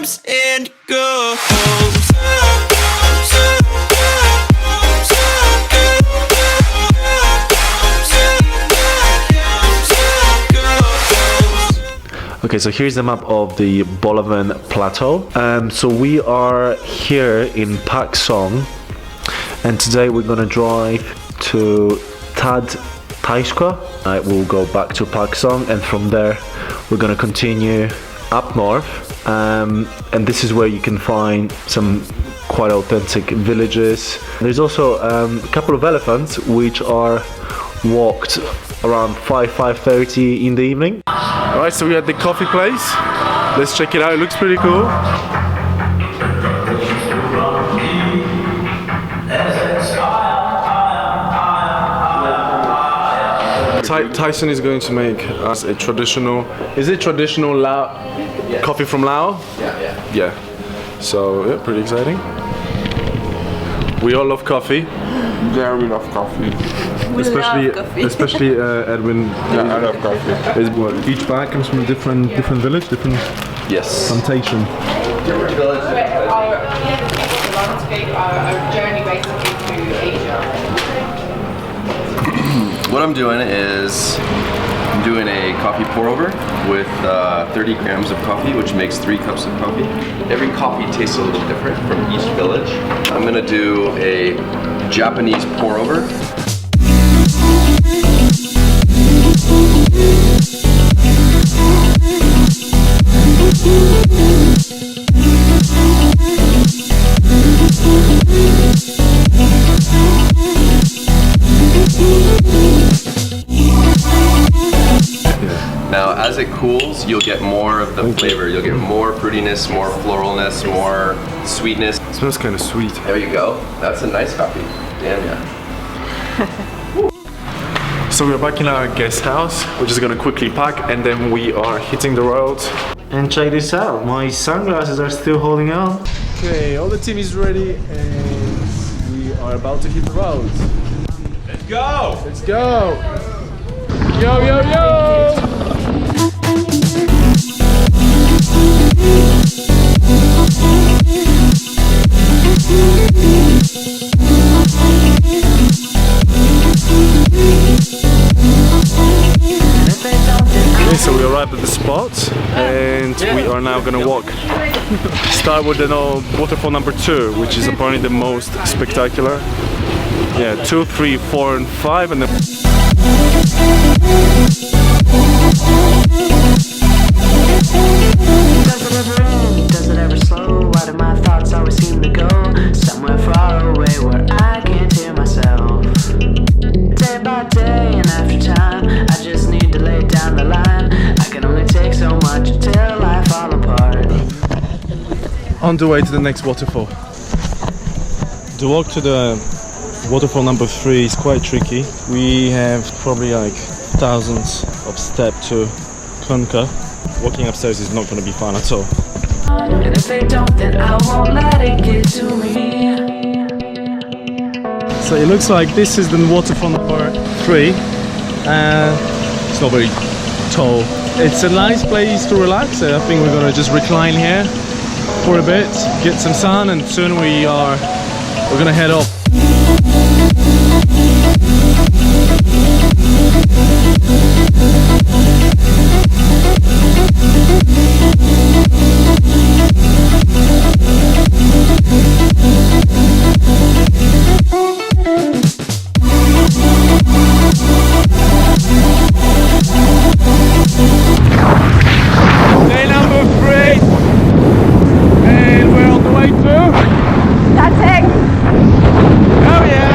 comes and goes. Okay, so here's the map of the Bolaven Plateau. So we are here in Pakse, and today we're gonna drive to Tad Taishka. We'll go back to Pakse, and from there we're gonna continue up north. And this is where you can find some quite authentic villages. There's also a couple of elephants which are walked around 5:30 in the evening. Alright, so we're at the coffee place. Let's check it out, it looks pretty cool. Tyson is going to make us a traditional, is it traditional coffee from Laos? Yeah. So, yeah, pretty exciting. We all love coffee. Yeah, we love coffee. Especially Edwin. Yeah, I love coffee. Each bag comes from a different village, different plantation. Different village. Our journey basically to Asia. What I'm doing is I'm doing a coffee pour over with 30 grams of coffee, which makes 3 cups of coffee. Every coffee tastes a little different from each village. I'm gonna do a Japanese pour over. Now, as it cools, you'll get more of the flavor. You'll get more fruitiness, more floralness, more sweetness. It smells kind of sweet. There you go. That's a nice coffee. Damn yeah. So we're back in our guest house. We're just gonna quickly pack and then we are hitting the road. And check this out, my sunglasses are still holding on. Okay, all the team is ready and we are about to hit the road. Let's go! Let's go! Yo, yo, yo! Okay, so we arrived at the spot and we are now gonna walk. Start with the waterfall number 2, which is apparently the most spectacular. Yeah, 2, 3, 4, and 5, and then. Does it ever end? Does it ever slow? Why do my thoughts always seem to go somewhere far away where I can't hear myself? Day by day and after time, I just need to lay down the line. I can only take so much until I fall apart. On the way to the next waterfall. The walk to the waterfall number 3 is quite tricky. We have probably like thousands of steps to conquer. Walking upstairs is not going to be fun at all. And if they don't, then I won't let it get to me. So it looks like this is the waterfall number 3. It's not very tall. It's a nice place to relax. I think we're going to just recline here for a bit, get some sun, and soon we're going to head off. Day number 3, and we're on the way to That's it. Oh yeah!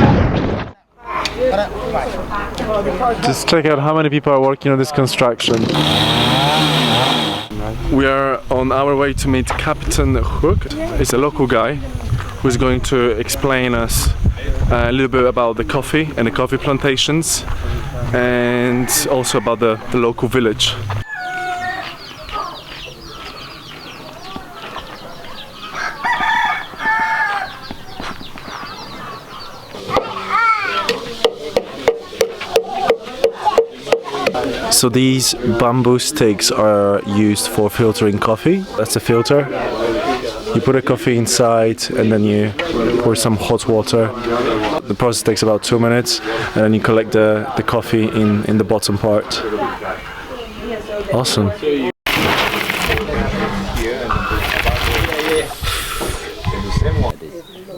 Just check out how many people are working on this construction. We are on our way to meet Captain Hook. He's a local guy who's going to explain us a little bit about the coffee and the coffee plantations, and also about the local village. So these bamboo sticks are used for filtering coffee. That's a filter. You put a coffee inside and then you pour some hot water. The process takes about 2 minutes and then you collect the coffee in the bottom part. Awesome.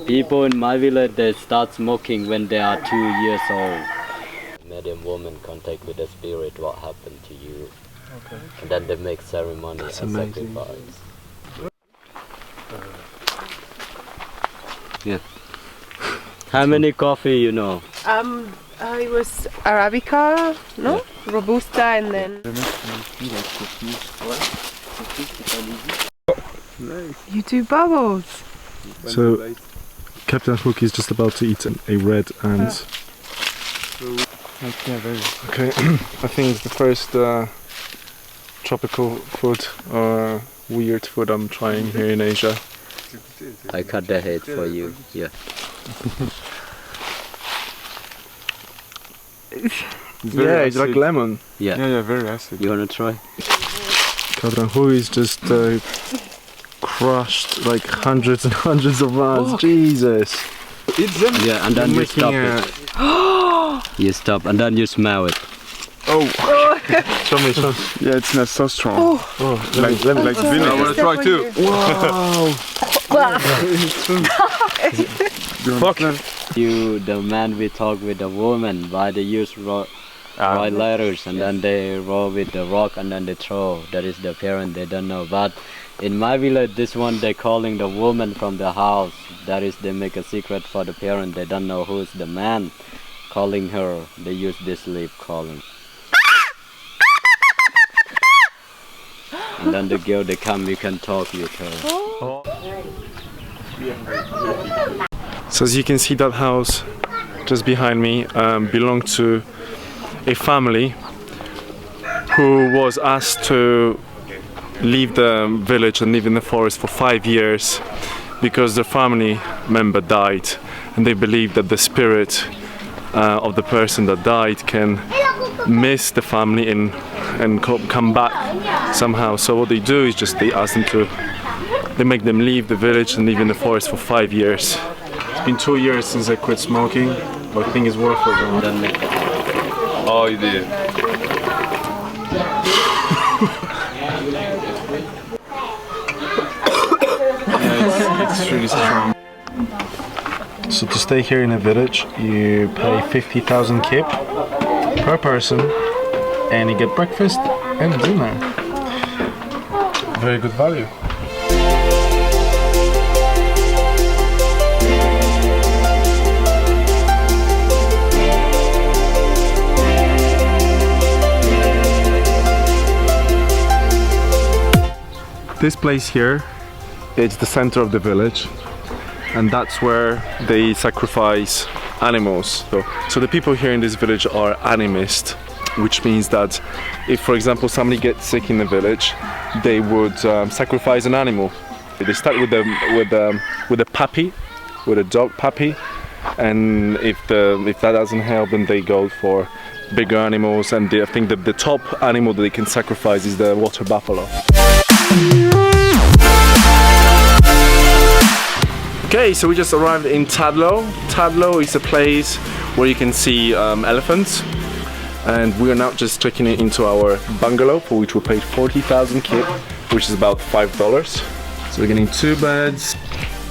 People in my village, they start smoking when they are 2 years old. Medium woman contact with the spirit, what happened to you. Okay. And then they make ceremony and sacrifice. Yeah. How many coffee you know? It was Arabica, no? Yeah. Robusta, and then... You do bubbles! So, Captain Hook is just about to eat a red ant. Okay, I think it's the first tropical food or weird food I'm trying here in Asia. I cut the head for you, yeah. Yeah, it's like lemon. Yeah. Yeah, very acid. You wanna try? Captain Hook is just crushed like hundreds and hundreds of ants. Jesus. Eat them. Yeah, and then you stop it. You stop and then you smell it. Oh. Show me. Yeah, it's not so strong. Like vinegar. I want to try too. Wow. Fuck. You, the man, we talk with the woman, why they use write letters and then they roll with the rock and then they throw. That is the parent, they don't know. But in my village, this one they calling the woman from the house. That is, they make a secret for the parent. They don't know who's the man calling her. They use this leaf calling. And then the girl, they come, you can talk with her. So as you can see, that house just behind me belonged to a family who was asked to leave the village and live in the forest for 5 years because their family member died, and they believed that the spirit of the person that died can miss the family and come back somehow. So what they do is just they ask them to, they make them leave the village and live in the forest for 5 years. It's been 2 years since I quit smoking, but I think it's worth it. Oh, you did. It's really strong. So to stay here in a village, you pay 50,000 kip per person, and you get breakfast and dinner. Very good value. This place here, it's the center of the village, and that's where they sacrifice animals. So the people here in this village are animists, which means that if, for example, somebody gets sick in the village, they would sacrifice an animal. They start with a puppy, with a dog puppy, and if that doesn't help, then they go for bigger animals. And I think that the top animal that they can sacrifice is the water buffalo. Okay, so we just arrived in Tadlo. Tadlo is a place where you can see elephants, and we are now just checking it into our bungalow, for which we paid 40,000 kip, which is about $5. So we're getting 2 beds,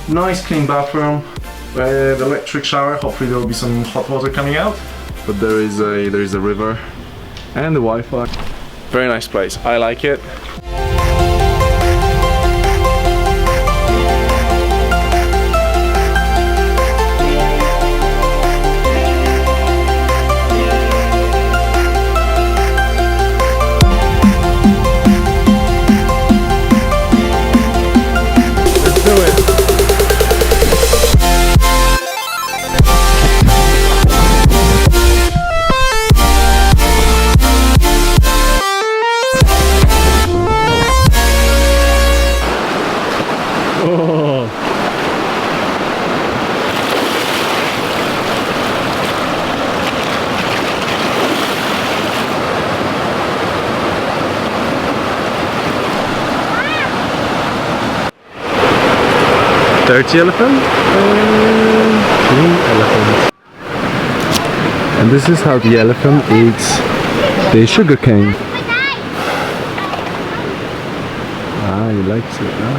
nice clean bathroom, with electric shower. Hopefully there will be some hot water coming out, but there is a river and the Wi-Fi. Very nice place. I like it. 30 elephant? 3 elephants. And this is how the elephant eats the sugar cane. Ah, he likes it, huh?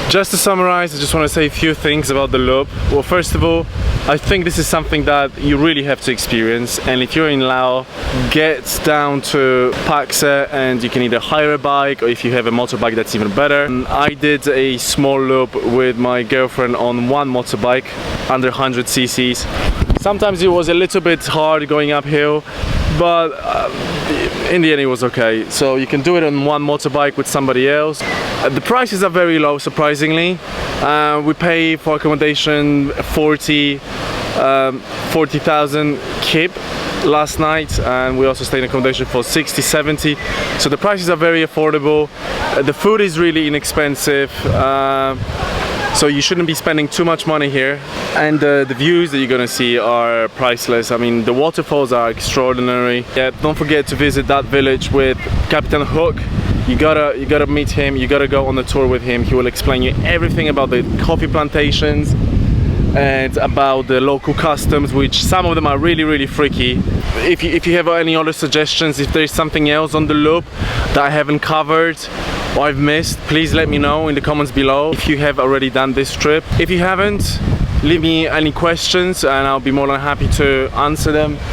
Just to summarize, I just want to say a few things about the loop. Well, first of all, I think this is something that you really have to experience, and if you're in Laos, get down to Pakse and you can either hire a bike, or if you have a motorbike, that's even better. I did a small loop with my girlfriend on one motorbike, under 100 cc's. Sometimes it was a little bit hard going uphill, but in the end it was okay. So you can do it on one motorbike with somebody else. The prices are very low, surprisingly. We pay for accommodation 40,000 kip last night, and we also stayed in accommodation for 60-70. So the prices are very affordable. The food is really inexpensive. So you shouldn't be spending too much money here, and the views that you're gonna see are priceless. I mean, the waterfalls are extraordinary. Yeah, don't forget to visit that village with Captain Hook. You gotta meet him. You gotta go on the tour with him. He will explain you everything about the coffee plantations and about the local customs, which some of them are really freaky. If you have any other suggestions, if there's something else on the loop that I haven't covered or I've missed, please let me know in the comments below if you have already done this trip. If you haven't, leave me any questions and I'll be more than happy to answer them.